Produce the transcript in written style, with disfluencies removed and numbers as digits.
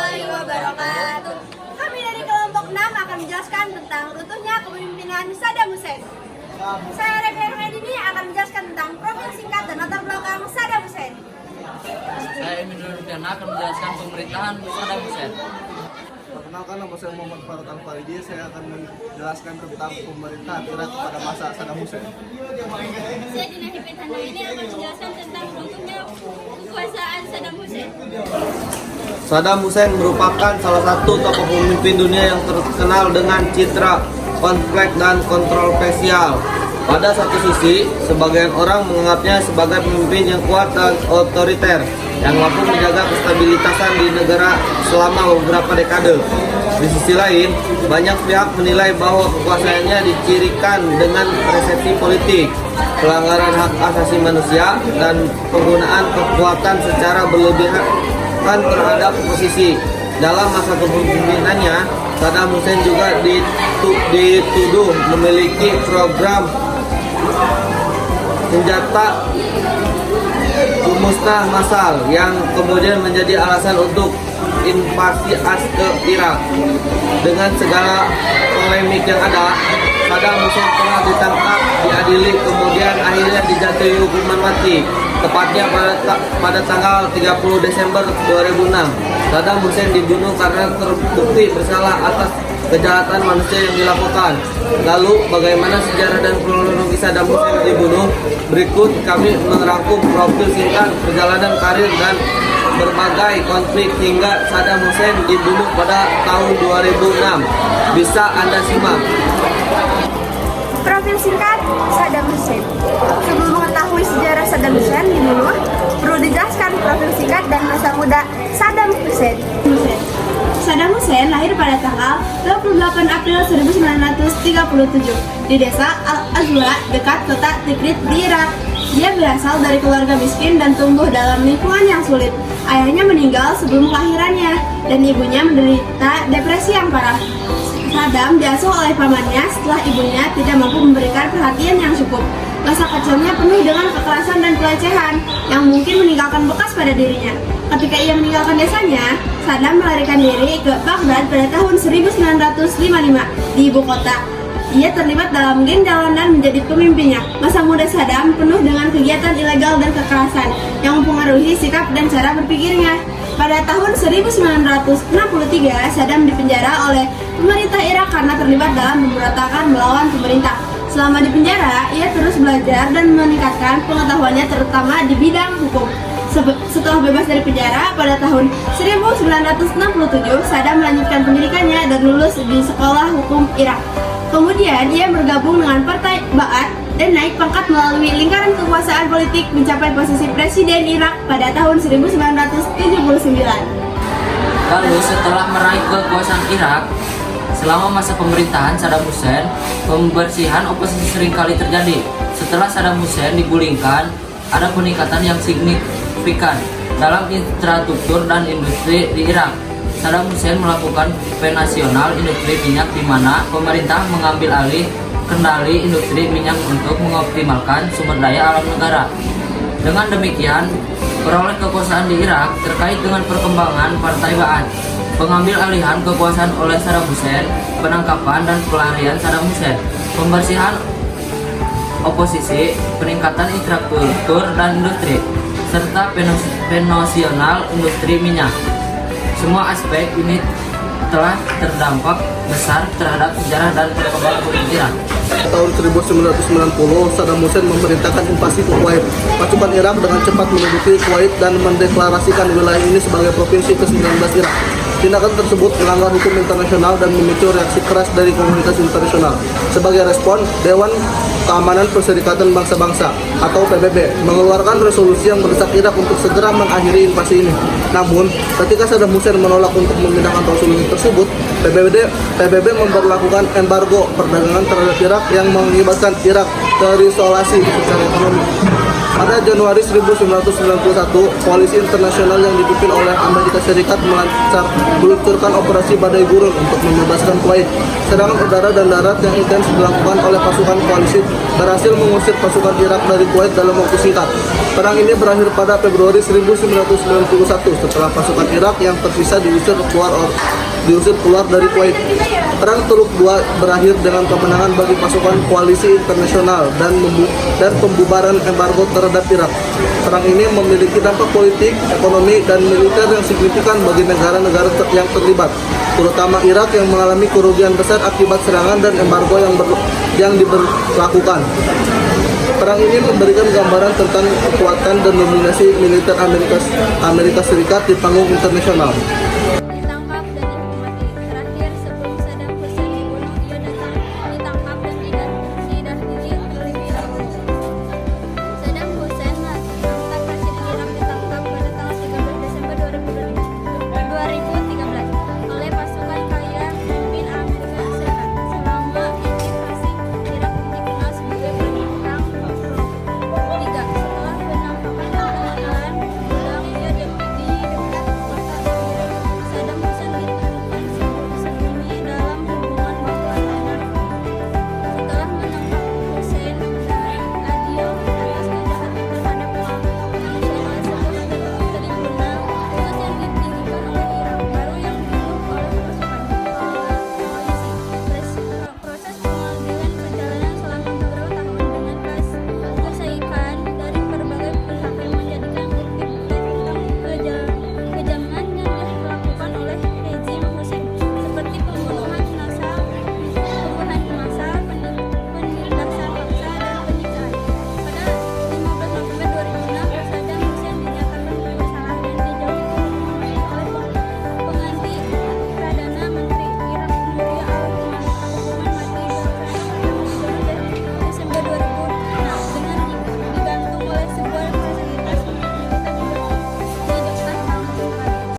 warahmatullahi wabarakatuh. Kami dari kelompok 6 akan menjelaskan tentang runtuhnya kepemimpinan Saddam Hussein. Saya Rebel ini akan menjelaskan tentang profil singkat dan latar belakang Saddam Hussein. Saya Emin Nurdiana akan menjelaskan pemerintahan Saddam Hussein. Perkenalkan, nama saya Muhammad Farad Al-Faridi. Saya akan menjelaskan tentang pemerintahan Irak pada masa Saddam Hussein. Saya Dina Hipin Hana ini akan menjelaskan tentang runtuhnya kekuasaan Saddam Hussein. Saddam Hussein merupakan salah satu tokoh pemimpin dunia yang terkenal dengan citra konflik dan kontroversial. Pada satu sisi, sebagian orang menganggapnya sebagai pemimpin yang kuat dan otoriter yang mampu menjaga kestabilitasan di negara selama beberapa dekade. Di sisi lain, banyak pihak menilai bahwa kekuasaannya dicirikan dengan resesi politik, pelanggaran hak asasi manusia, dan penggunaan kekuatan secara berlebihan terhadap oposisi. Dalam masa kepemimpinannya, Saddam Hussein juga dituduh memiliki program senjata musnah massal yang kemudian menjadi alasan untuk invasi ke Irak. Dengan segala polemik yang ada, Saddam Hussein telah ditangkap, diadili, kemudian akhirnya dijatuhi hukuman mati. Tepatnya pada tanggal 30 Desember 2006, Saddam Hussein dibunuh karena terbukti bersalah atas kejahatan manusia yang dilakukan. Lalu, bagaimana sejarah dan kronologi Saddam Hussein dibunuh? Berikut kami merangkum profil singkat, perjalanan karir, dan berbagai konflik hingga Saddam Hussein dibunuh pada tahun 2006. Bisa Anda simak. Profil singkat Saddam Hussein. Sebelum mengetahui sejarah Saddam Hussein dibunuh, perlu dijelaskan profil singkat dan masa muda Saddam Hussein. Saddam Hussein lahir pada tanggal 28 April 1937 di desa Al-Azwa dekat kota Tikrit di Irak. Dia berasal dari keluarga miskin dan tumbuh dalam lingkungan yang sulit. Ayahnya meninggal sebelum kelahirannya dan ibunya menderita depresi yang parah. Saddam diasuh oleh pamannya setelah ibunya tidak mampu memberikan perhatian yang cukup. Masa kecilnya penuh dengan kekerasan dan pelecehan yang mungkin meninggalkan bekas pada dirinya. Ketika ia meninggalkan desanya, Saddam melarikan diri ke Baghdad pada tahun 1955 di ibu kota. Ia terlibat dalam geng jalanan menjadi pemimpinnya. Masa muda Saddam penuh dengan kegiatan ilegal dan kekerasan yang mempengaruhi sikap dan cara berpikirnya. Pada tahun 1963, Saddam dipenjara oleh pemerintah Irak karena terlibat dalam pemberontakan melawan pemerintah. Selama di penjara, ia terus belajar dan meningkatkan pengetahuannya terutama di bidang hukum. Setelah bebas dari penjara pada tahun 1967, Saddam melanjutkan pendidikannya dan lulus di sekolah hukum Irak. Kemudian ia bergabung dengan Partai Ba'ath dan naik pangkat melalui lingkaran kekuasaan politik mencapai posisi Presiden Irak pada tahun 1979. Lalu setelah meraih kekuasaan Irak, selama masa pemerintahan Saddam Hussein, pembersihan oposisi seringkali terjadi. Setelah Saddam Hussein digulingkan, ada peningkatan yang signifikan dalam infrastruktur dan industri di Irak. Saddam Hussein melakukan penasional industri minyak di mana pemerintah mengambil alih kendali industri minyak untuk mengoptimalkan sumber daya alam negara. Dengan demikian, peroleh kekuasaan di Irak terkait dengan perkembangan Partai Ba'ath, pengambil alihan kekuasaan oleh Saddam Hussein, penangkapan dan pelarian Saddam Hussein, pembersihan oposisi, peningkatan infrastruktur dan industri, serta penasional industri minyak. Semua aspek ini telah terdampak besar terhadap sejarah dan perkembangan politik Irak. Tahun 1990, Saddam Hussein memerintahkan invasi ke Kuwait. Pasukan Irak dengan cepat menduduki Kuwait dan mendeklarasikan wilayah ini sebagai provinsi ke-19 Irak. Tindakan tersebut melanggar hukum internasional dan memicu reaksi keras dari komunitas internasional. Sebagai respon, Dewan Keamanan Perserikatan Bangsa-Bangsa atau PBB mengeluarkan resolusi yang mendesak Irak untuk segera mengakhiri invasi ini. Namun, ketika Saddam Hussein menolak untuk memindahkan resolusi tersebut, PBB memberlakukan embargo perdagangan terhadap Irak yang mengakibatkan Irak terisolasi secara ekonomi. Pada Januari 1991, koalisi internasional yang dipimpin oleh Amerika Serikat meluncurkan operasi Badai Gurun untuk membebaskan Kuwait. Serangan udara dan darat yang intens dilakukan oleh pasukan koalisi berhasil mengusir pasukan Irak dari Kuwait dalam waktu singkat. Perang ini berakhir pada Februari 1991 setelah pasukan Irak yang tersisa diusir keluar dari Kuwait. Perang Teluk II berakhir dengan kemenangan bagi pasukan koalisi internasional dan pembubaran embargo terhadap Irak. Perang ini memiliki dampak politik, ekonomi, dan militer yang signifikan bagi negara-negara yang terlibat, terutama Irak yang mengalami kerugian besar akibat serangan dan embargo yang diberlakukan. Perang ini memberikan gambaran tentang kekuatan dan dominasi militer Amerika Serikat di panggung internasional.